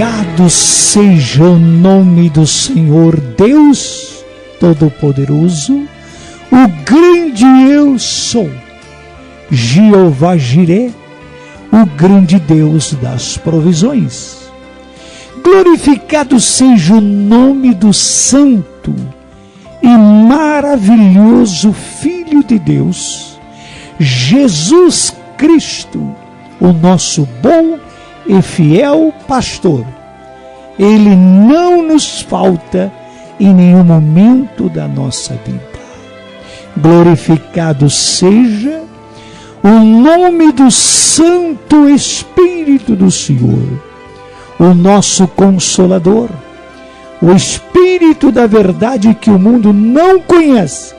Glorificado seja o nome do Senhor Deus Todo-Poderoso, o grande eu sou, Jeová Jiré, o grande Deus das provisões. Glorificado seja o nome do santo e maravilhoso Filho de Deus, Jesus Cristo, o nosso bom e fiel pastor. Ele não nos falta em nenhum momento da nossa vida. Glorificado seja o nome do Santo Espírito do Senhor, o nosso Consolador, o Espírito da verdade que o mundo não conhece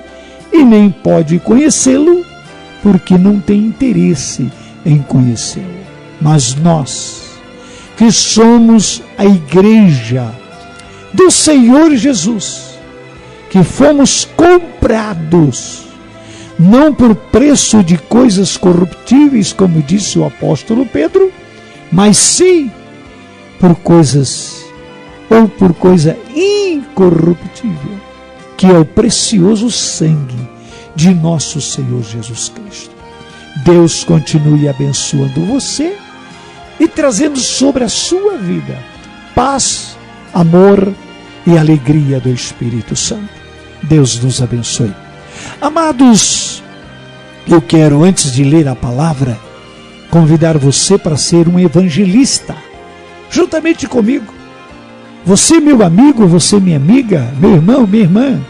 e nem pode conhecê-lo, porque não tem interesse em conhecê-lo. Mas nós, que somos a igreja do Senhor Jesus, que fomos comprados, não por preço de coisas corruptíveis, como disse o apóstolo Pedro, mas sim por coisas, ou por coisa incorruptível, que é o precioso sangue de nosso Senhor Jesus Cristo. Deus continue abençoando você e trazendo sobre a sua vida paz, amor e alegria do Espírito Santo. Deus nos abençoe. Amados, eu quero, antes de ler a palavra, convidar você para ser um evangelista, juntamente comigo. Você, meu amigo, você, minha amiga, meu irmão, minha irmã,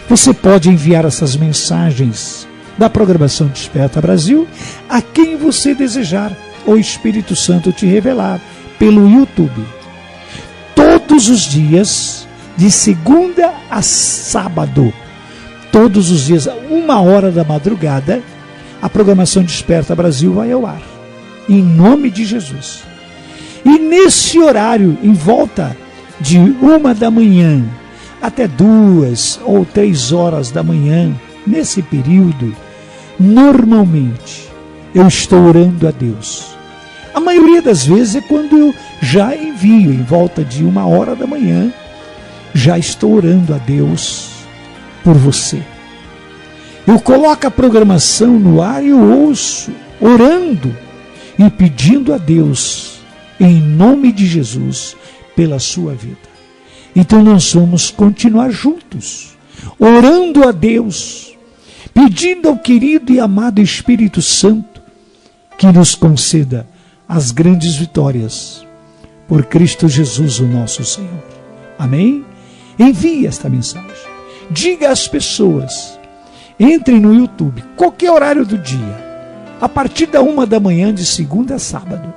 você pode enviar essas mensagens da programação Desperta Brasil a quem você desejar, o Espírito Santo te revelar, pelo YouTube. Todos os dias, de segunda a sábado, todos os dias, 1h da madrugada, a programação Desperta Brasil vai ao ar, em nome de Jesus. E nesse horário, em volta de 1 da manhã até 2 ou 3 horas da manhã, nesse período, normalmente eu estou orando a Deus. A maioria das vezes é quando eu já envio, em volta de 1 da manhã, já estou orando a Deus por você. Eu coloco a programação no ar e eu ouço, orando e pedindo a Deus, em nome de Jesus, pela sua vida. Então nós vamos continuar juntos, orando a Deus, pedindo ao querido e amado Espírito Santo que nos conceda as grandes vitórias por Cristo Jesus, o nosso Senhor. Amém? Envie esta mensagem. Diga às pessoas, entrem no YouTube, qualquer horário do dia, a partir da 1 da manhã, de segunda a sábado.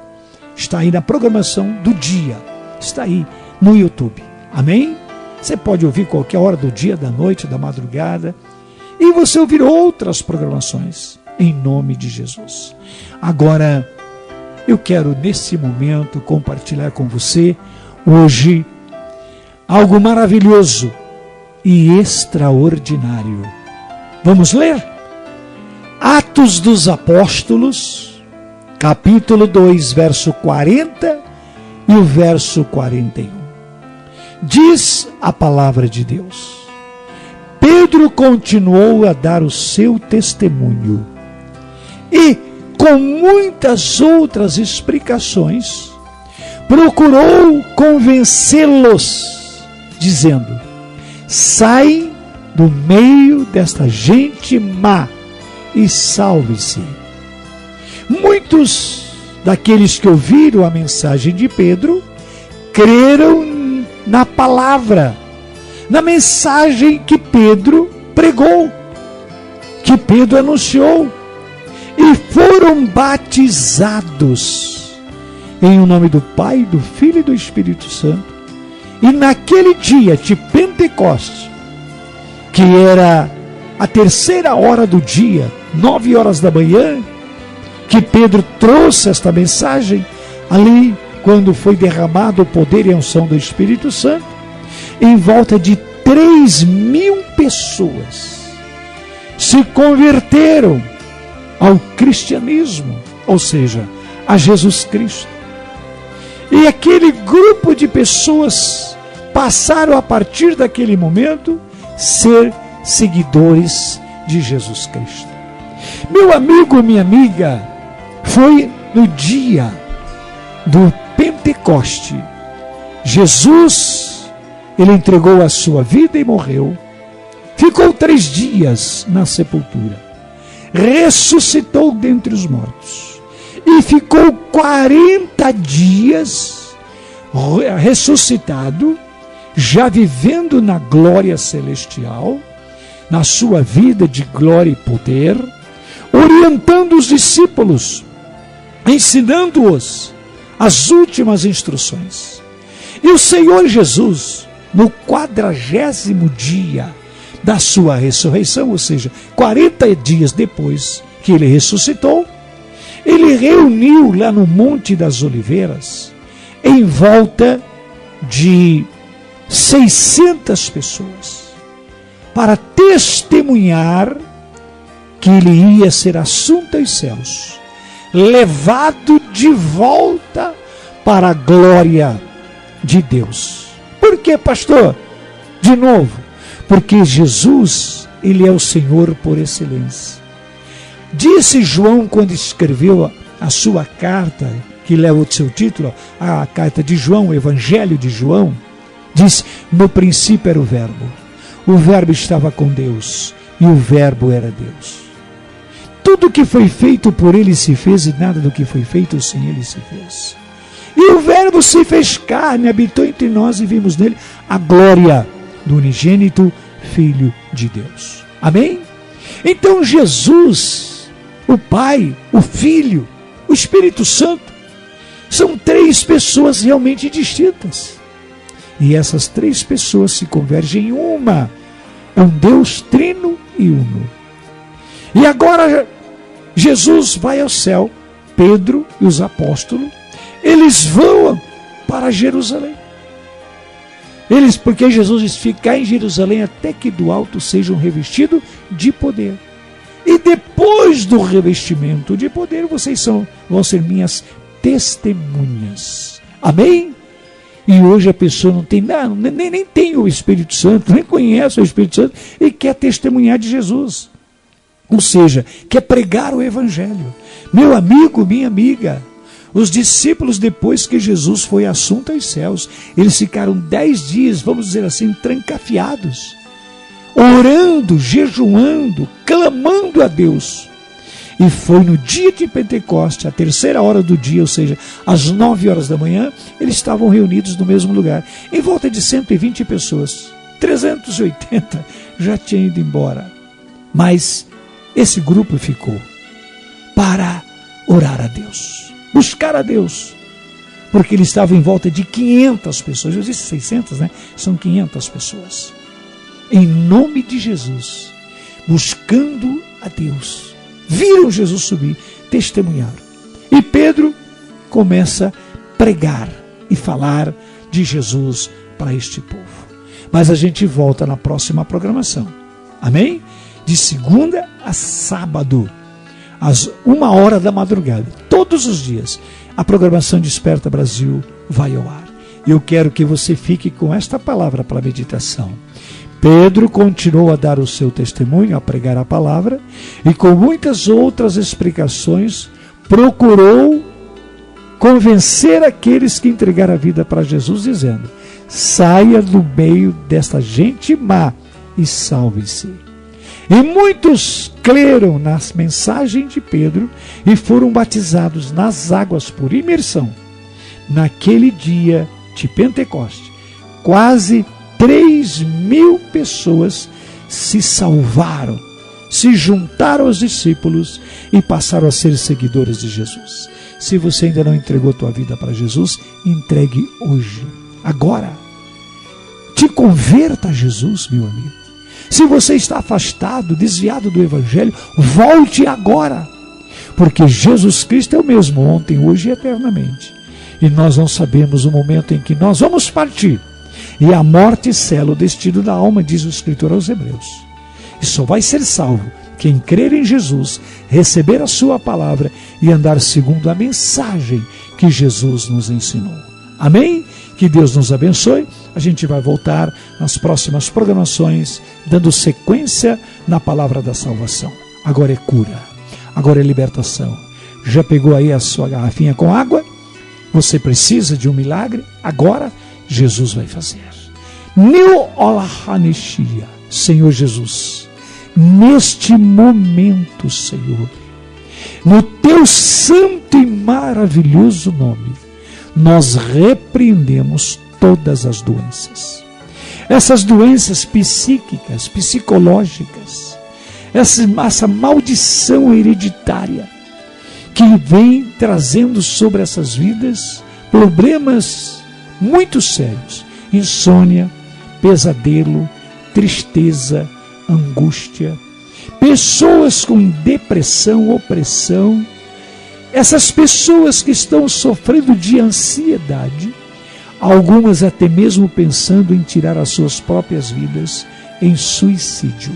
Está aí na programação do dia, está aí no YouTube. Amém? Você pode ouvir qualquer hora do dia, da noite, da madrugada, e você ouvir outras programações, em nome de Jesus. Agora, eu quero nesse momento compartilhar com você, hoje, algo maravilhoso e extraordinário. Vamos ler? Atos dos Apóstolos, capítulo 2, verso 40 e o verso 41. Diz a palavra de Deus: Pedro continuou a dar o seu testemunho e, com muitas outras explicações, procurou convencê-los, dizendo: sai do meio desta gente má e salve-se. Muitos daqueles que ouviram a mensagem de Pedro creram na palavra, na mensagem que Pedro pregou, que Pedro anunciou, e foram batizados em o nome do Pai, do Filho e do Espírito Santo. E naquele dia de Pentecostes, que era a 3ª hora do dia, 9 horas da manhã, que Pedro trouxe esta mensagem, ali quando foi derramado o poder e a unção do Espírito Santo, em volta de 3.000 pessoas se converteram ao cristianismo, ou seja, a Jesus Cristo. E aquele grupo de pessoas passaram a partir daquele momento ser seguidores de Jesus Cristo. Meu amigo, minha amiga, foi no dia do Pentecoste. Jesus, ele entregou a sua vida e morreu. Ficou 3 dias na sepultura. Ressuscitou dentre os mortos. E ficou 40 dias ressuscitado, já vivendo na glória celestial, na sua vida de glória e poder, orientando os discípulos, ensinando-os as últimas instruções. E o Senhor Jesus, no 40º dia da sua ressurreição, ou seja, 40 dias depois que ele ressuscitou, ele reuniu lá no Monte das Oliveiras, em volta de 600 pessoas, para testemunhar que ele ia ser assunto aos céus, levado de volta para a glória de Deus. Por que, pastor? De novo, porque Jesus, ele é o Senhor por excelência. Disse João quando escreveu a sua carta, que leva o seu título, a carta de João, o Evangelho de João, diz: no princípio era o Verbo estava com Deus, e o Verbo era Deus. Tudo que foi feito por ele se fez, e nada do que foi feito sem ele se fez. E o Verbo se fez carne, habitou entre nós, e vimos nele a glória do unigênito Filho de Deus. Amém? Então Jesus, o Pai, o Filho, o Espírito Santo, são 3 pessoas realmente distintas. E essas 3 pessoas se convergem em uma. É um Deus trino e uno. E agora Jesus vai ao céu. Pedro e os apóstolos, eles vão para Jerusalém. Porque Jesus diz: ficar em Jerusalém até que do alto sejam revestidos de poder. E depois do revestimento de poder, vocês vão ser minhas testemunhas. Amém? E hoje a pessoa não tem nada, nem tem o Espírito Santo, nem conhece o Espírito Santo, e quer testemunhar de Jesus. Ou seja, quer pregar o Evangelho. Meu amigo, minha amiga, os discípulos, depois que Jesus foi assunto aos céus, eles ficaram 10 dias, vamos dizer assim, trancafiados, orando, jejuando, clamando a Deus. E foi no dia de Pentecoste, a 3ª hora do dia, ou seja, às 9 horas da manhã, eles estavam reunidos no mesmo lugar, em volta de 120 pessoas. 380 já tinham ido embora. Mas esse grupo ficou para orar a Deus, buscar a Deus, porque ele estava em volta de 500 pessoas. Eu disse 600, né? São 500 pessoas. Em nome de Jesus, buscando a Deus. Viram Jesus subir, testemunharam. E Pedro começa a pregar e falar de Jesus para este povo. Mas a gente volta na próxima programação. Amém? De segunda a sábado, às 1h da madrugada. Todos os dias, a programação Desperta Brasil vai ao ar. E eu quero que você fique com esta palavra para a meditação. Pedro continuou a dar o seu testemunho, a pregar a palavra, e com muitas outras explicações, procurou convencer aqueles que entregaram a vida para Jesus, dizendo: saia do meio desta gente má e salve-se. E muitos creram nas mensagens de Pedro e foram batizados nas águas por imersão. Naquele dia de Pentecoste, quase 3.000 pessoas se salvaram, se juntaram aos discípulos e passaram a ser seguidores de Jesus. Se você ainda não entregou a tua vida para Jesus, entregue hoje, agora. Te converta a Jesus, meu amigo. Se você está afastado, desviado do Evangelho, volte agora, porque Jesus Cristo é o mesmo ontem, hoje e eternamente. E nós não sabemos o momento em que nós vamos partir. E a morte sela o destino da alma, diz o escritor aos Hebreus. E só vai ser salvo quem crer em Jesus, receber a sua palavra e andar segundo a mensagem que Jesus nos ensinou. Amém? Que Deus nos abençoe. A gente vai voltar nas próximas programações, dando sequência na palavra da salvação. Agora é cura, agora é libertação. Já pegou aí a sua garrafinha com água? Você precisa de um milagre? Agora Jesus vai fazer. Neu olahaneshia, Senhor Jesus, neste momento, Senhor, no teu santo e maravilhoso nome, nós repreendemos todas as doenças. Essas doenças psíquicas, psicológicas, essa maldição hereditária que vem trazendo sobre essas vidas problemas muito sérios, insônia, pesadelo, tristeza, angústia, pessoas com depressão, opressão, essas pessoas que estão sofrendo de ansiedade, algumas até mesmo pensando em tirar as suas próprias vidas em suicídio.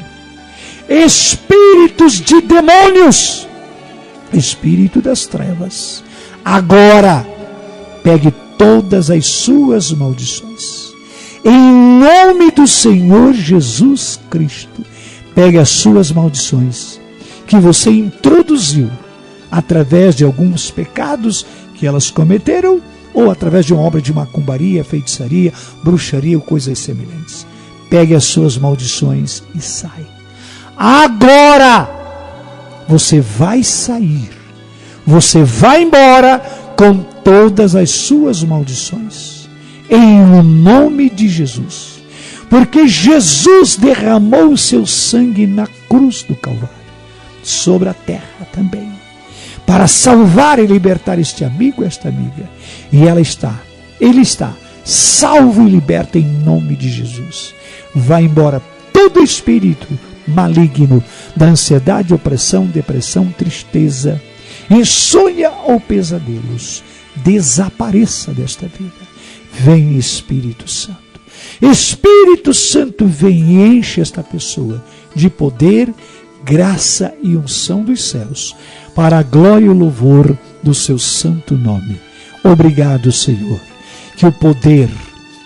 Espíritos de demônios, espírito das trevas, agora pegue todas as suas maldições. Em nome do Senhor Jesus Cristo, pegue as suas maldições que você introduziu através de alguns pecados que elas cometeram ou através de uma obra de macumbaria, feitiçaria, bruxaria ou coisas semelhantes. Pegue as suas maldições e sai. Agora você vai sair, você vai embora com todas as suas maldições. Em nome de Jesus, porque Jesus derramou o seu sangue na cruz do Calvário, sobre a terra também, para salvar e libertar este amigo e esta amiga, e ele está salvo e liberto em nome de Jesus. Vai embora todo espírito maligno da ansiedade, opressão, depressão, tristeza, insônia ou pesadelos, desapareça desta vida. Vem Espírito Santo. Espírito Santo, vem e enche esta pessoa de poder, graça e unção dos céus, para a glória e o louvor do seu santo nome. Obrigado, Senhor. Que o poder,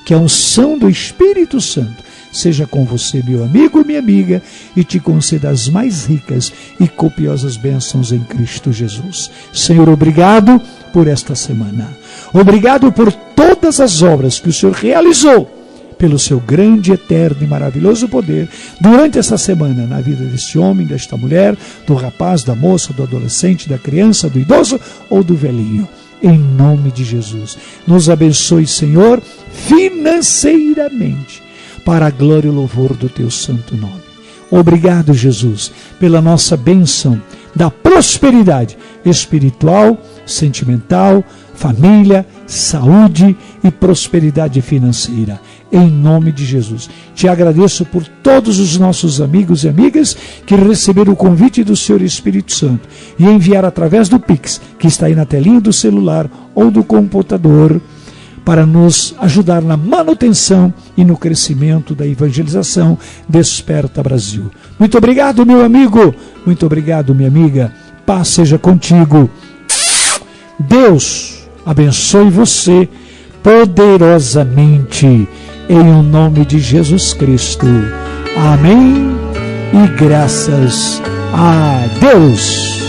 que a unção do Espírito Santo seja com você, meu amigo, minha amiga, e te conceda as mais ricas e copiosas bênçãos em Cristo Jesus. Senhor, obrigado por esta semana. Obrigado por todas as obras que o Senhor realizou pelo seu grande, eterno e maravilhoso poder durante essa semana na vida deste homem, desta mulher, do rapaz, da moça, do adolescente, da criança, do idoso ou do velhinho. Em nome de Jesus, nos abençoe, Senhor, financeiramente, para a glória e o louvor do teu santo nome. Obrigado, Jesus, pela nossa bênção da prosperidade espiritual, sentimental, família, saúde e prosperidade financeira. Em nome de Jesus. Te agradeço por todos os nossos amigos e amigas que receberam o convite do Senhor Espírito Santo e enviaram através do Pix, que está aí na telinha do celular ou do computador, para nos ajudar na manutenção e no crescimento da evangelização Desperta Brasil. Muito obrigado, meu amigo. Muito obrigado, minha amiga. Paz seja contigo. Deus abençoe você poderosamente, em nome de Jesus Cristo. Amém. E graças a Deus.